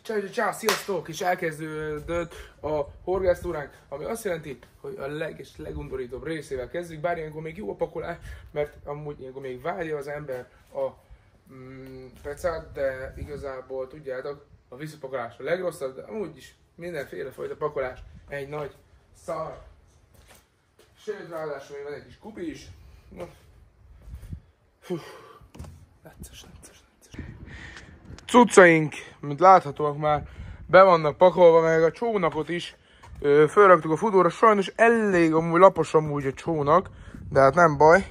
Ciao, sziasztok! És elkezdődött a horgásztúránk, ami azt jelenti, hogy a legundorítóbb részével kezdjük, bár ilyenkor még jó a pakolás, mert amúgy ilyenkor még várja az ember a pecát, de igazából tudjátok, a visszapakolás a legrosszabb, de amúgy is mindenféle fajta pakolás egy nagy szar. Sőt, ráadásul még van egy kis kupi is. Na. Necces. Cuccaink, mint láthatóak már, be vannak pakolva, meg a csónakot is fölraktuk a futóra. Sajnos elég amúgy lapos amúgy a csónak, de hát nem baj,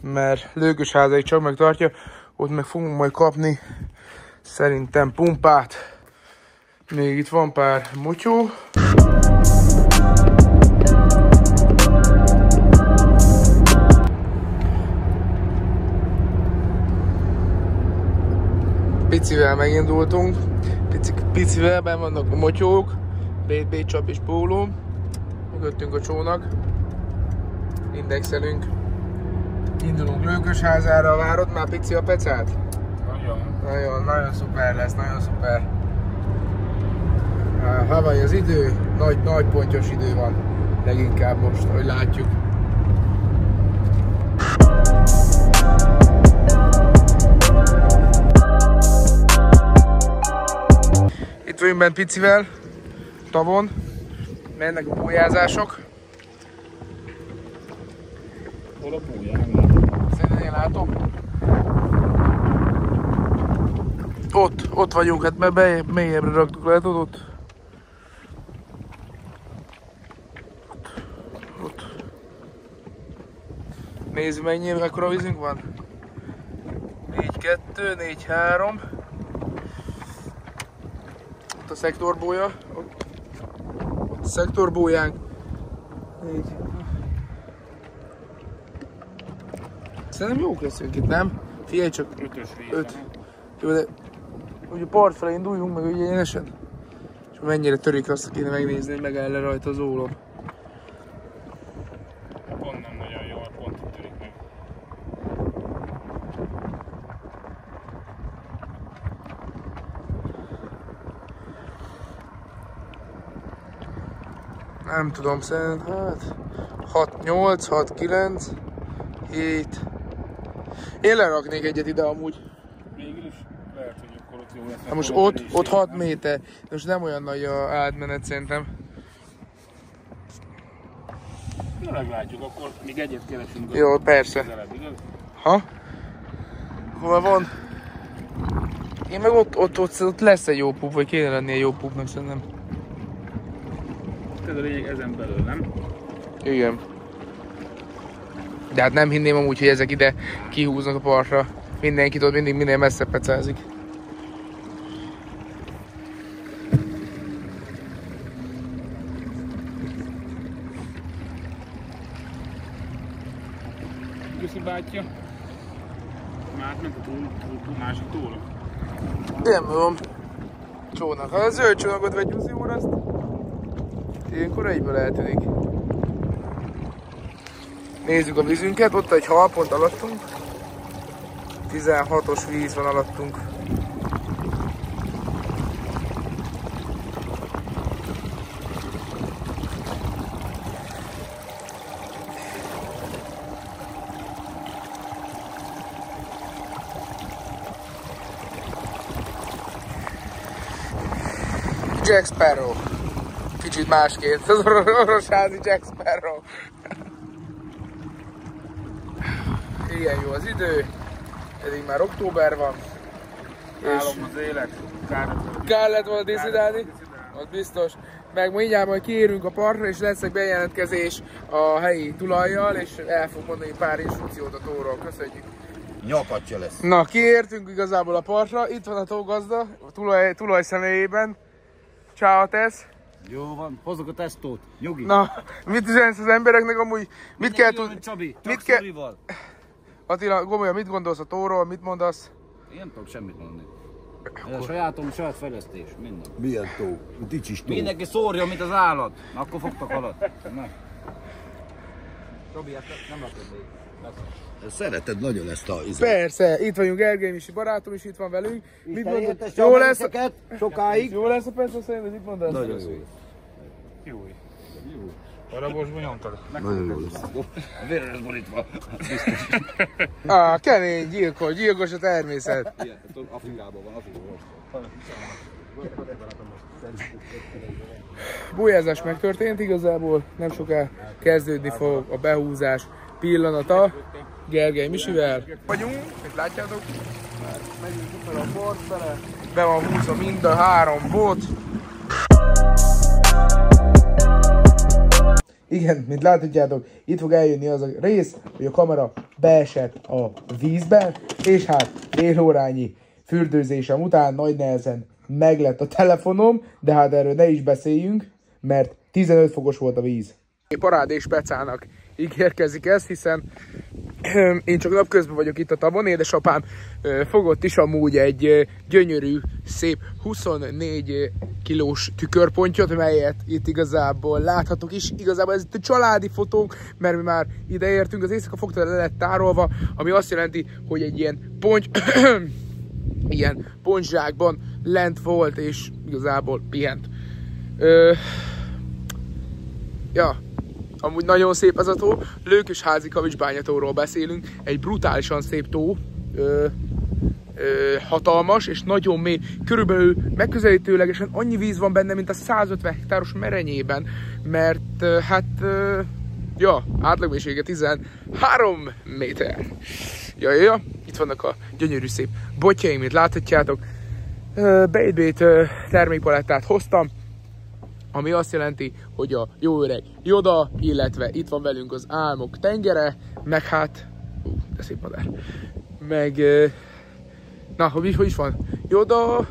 mert Lőkösházáig csak megtartja. Ott meg fogunk majd kapni szerintem pumpát. Még itt van pár motyó. Picivel megindultunk, picivel benn vannak a motyók, BB csap és póló, mögöttünk a csónak, indexelünk, indulunk Lőkösházára. Várod már pici a pecát? Nagyon szuper lesz, nagyon szuper. Hawaii az idő, nagy pontyos idő van, leginkább most, ahogy látjuk. Itt vagyunk bent picivel, tavon, mennek a pólyázások. Hol a pólyán? Szerintem én látom. Ott vagyunk, hát mert mélyebbre raktuk, látod ott? Ott. Nézzük mennyi, mekkora vízünk van. 4-2, 4-3. Ott a szektorbója. Ott a szektorbójánk. 4. Szerintem jók leszünk itt, nem? Figyelj csak. 5. Jó, de ugye part felé induljunk meg ugye egyenesen. És mennyire törik, azt kéne megnézni, hogy megáll-e rajta az ólom. Pont nem nagyon jó, pont itt törik meg. Nem tudom, szerintem hát 6-8, 6-9, 7. Én leraknék egyet ide amúgy. Végül is lehet, hogy akkor ott jó lesz. Hát most ott 6 méter, most nem olyan nagy a átmenet szerintem. Na meglátjuk, akkor még egyet keresünk. Jó, persze. Közelebb, igaz? Ha? Hol van? Én meg ott lesz egy jó pup, vagy kéne lennie jó pupnak szerintem. Ez a lényeg ezen belül, nem? Igen. De hát nem hinném amúgy, hogy ezek ide kihúznak a partra. Mindenki ott mindig minél messzebb pecázik. Köszi bátyja. Már átment a másik tóra. Nem tudom. Csónak. Ha a zöld csónakot vagy Gyuszi úr, azt ilyenkor egyből eltűnik. Nézzük a vízünket, ott egy hal pont alattunk. 16-os víz van alattunk. Jack Sparrow. Kicsit másként, az orosházi Jack Sparrow. Igen jó az idő, eddig már október van. Állom az élet. Kár lett volna diszidálni, az biztos. Meg mindjárt majd kiérünk a partra, és lesz egy bejelentkezés a helyi tulajjal, és el fog mondani pár instrukciót a tóról. Köszönjük! Nyakatja lesz. Na, kiértünk igazából a partra, itt van a tógazda, a tulaj személyében. Ciao, Tesz! Jó van, hozzuk a tesztót. Nyugi. Na, mit üzensz az embereknek amúgy? Mit kell tudni? Csabi, mit kell... Szorival. Attila, Gomolya, mit gondolsz a tóról, mit mondasz? Én nem tudok semmit mondani. Ez a sajátom, saját fejlesztés, minden. Milyen tó? Dicsis tó. Mindenki szórjon, mint az állat. Na, akkor fogtak halat. Na. Robi, ezt nem rakod még. Szereted nagyon ezt a izet. Persze, itt vagyunk, Gergely Misi barátom is itt van velünk. Mit mondod? Jó lesz sokáig. Jó lesz a persze szerint, mit mondasz? Nagyon jó. Jó. Arabosban nyomtad? Nagyon jó lesz. A vérre lesz borítva. Kemény, gyilkos a természet. Afrikában van, Bújázás megtörtént, igazából nem soká kezdődni fog a behúzás pillanata. Gergely Misivel vagyunk, és látjátok, megyünk fel a bort fele, be van húzva mind a 3 bot. Igen, mint láthatjátok, itt fog eljönni az a rész, hogy a kamera beesett a vízbe, és hát fél órányi fürdőzésem után nagy nehezen meglett a telefonom, de hát erről ne is beszéljünk, mert 15 fokos volt a víz. Parád és Pecának ígérkezik ez, hiszen én csak napközben vagyok itt a tavon, édesapám fogott is amúgy egy gyönyörű, szép 24 kilós tükörpontyot, melyet itt igazából láthatok is. Igazából ez itt egy családi fotónk, mert mi már ide értünk, az éjszaka fogta le lett tárolva, ami azt jelenti, hogy egy ilyen ilyen pontyzsákban lent volt, és igazából pihent. Ja, amúgy nagyon szép ez a tó. Lőkösházi Kavicsbányatóról beszélünk. Egy brutálisan szép tó. Hatalmas és nagyon mély. Körülbelül megközelítőlegesen annyi víz van benne, mint a 150 hektáros Merenyében. Mert ja, átlagmélysége 13 méter. Ja. Itt vannak a gyönyörű szép botjaim, mint láthatjátok. Bait termékpalettát hoztam, ami azt jelenti, hogy a jó öreg Yoda, illetve itt van velünk az Álmok tengere, meg hát, de szép madár, meg, na, hogy is van? Yoda,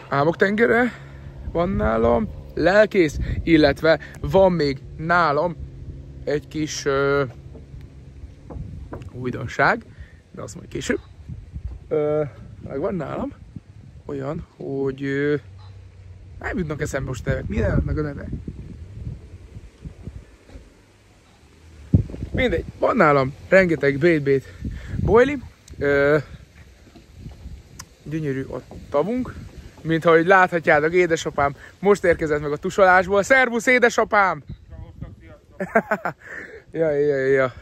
Álmok tengere van nálam, Lelkész, illetve van még nálam egy kis újdonság, de azt majd később. Meg van nálam olyan, hogy nem jutnak eszembe most nevek. Mi meg a neve? Mindegy, van nálam rengeteg bait boili. Gyönyörű a tavunk. Mint ahogy láthatjátok, édesapám most érkezett meg a tusolásból. Szervusz, édesapám! Ja.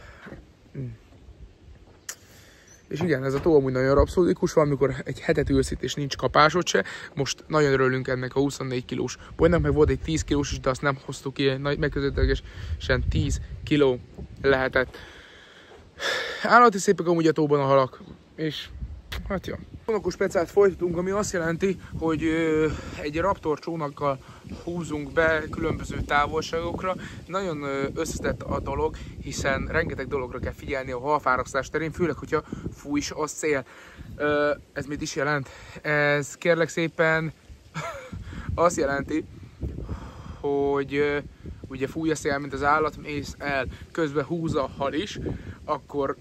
És igen, ez a tó amúgy nagyon rapszódikus, valamikor egy hetet ülsz itt és nincs kapásod se. Most nagyon örülünk ennek a 24 kilós bolynak, meg volt egy 10 kilós is, de azt nem hoztuk ki, megközelítőlegesen 10 kiló lehetett. Állati szépek amúgy a tóban a halak, és hát jó. Csónakos pecát folytatunk, ami azt jelenti, hogy egy Raptor csónakkal húzunk be különböző távolságokra. Nagyon összetett a dolog, hiszen rengeteg dologra kell figyelni a halfárasztás terén, főleg, hogyha fúj is a szél. Ez mit is jelent? Ez kérlek szépen azt jelenti, hogy ugye fúj a szél, mint az állat, mész el, közben húz a hal is, akkor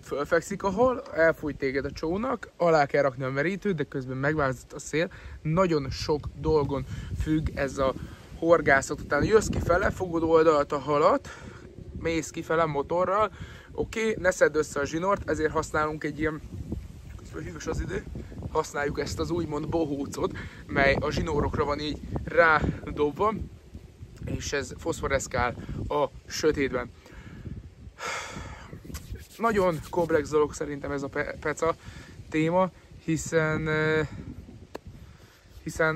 fölfekszik a hal, elfúj téged a csónak, alá kell rakni a merítőt, de közben megváltozott a szél. Nagyon sok dolgon függ ez a horgászat. Utána jössz kifele, fogod oldalt a halat, mész kifele motorral, oké, ne szedd össze a zsinort, ezért használunk egy ilyen, hűvös az idő, használjuk ezt az úgymond bohócot, mely a zsinórokra van így rádobva, és ez foszforeszkál a sötétben. Nagyon komplex dolog szerintem ez a peca téma, hiszen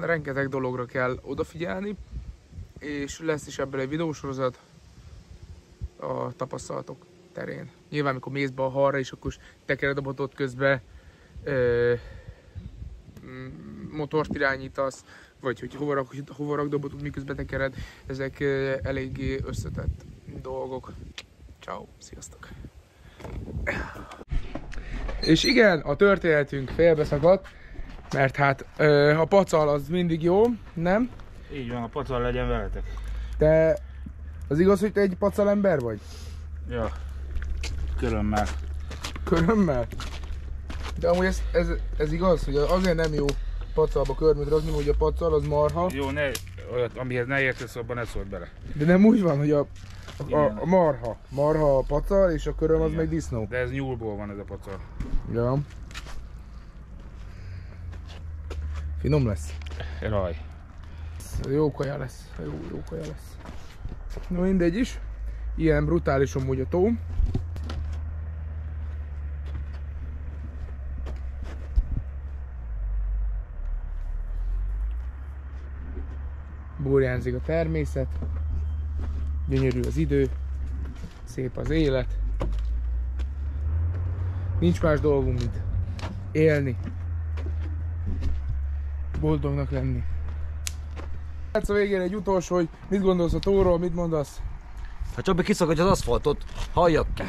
rengeteg dologra kell odafigyelni, és lesz is ebből egy videósorozat a tapasztalatok terén. Nyilván, amikor mész be a halra, és akkor tekered a botot közben, motort irányítasz, vagy hogy hova rakd a botot, miközben tekered, ezek eléggé összetett dolgok. Ciao, sziasztok! És igen, a történetünk félbeszakadt, mert hát a pacal az mindig jó, nem? Így van, a pacal legyen veletek. Te, az igaz, hogy te egy pacal ember vagy? Ja, körömmel. Körömmel? De amúgy ez igaz, hogy azért nem jó pacalba körmöt rakni, hogy a pacal az marha. Jó, olyat, amihez ne értesz, abban ne szólj bele. De nem úgy van, hogy a A marha a pacal, és a köröm az Igen. meg disznó. De ez nyúlból van ez a pacal. Ja. Finom lesz. Raj. Jó kaja lesz. Jó kaja lesz. No mindegy is. Ilyen brutális amúgy a tó. Burjánzik a természet. Gyönyörű az idő. Szép az élet. Nincs más dolgunk, mint élni. Boldognak lenni. Hát a végén egy utolsó, hogy mit gondolsz a tóról, mit mondasz? Ha Csabi kiszakadja az aszfaltot, halljak ki.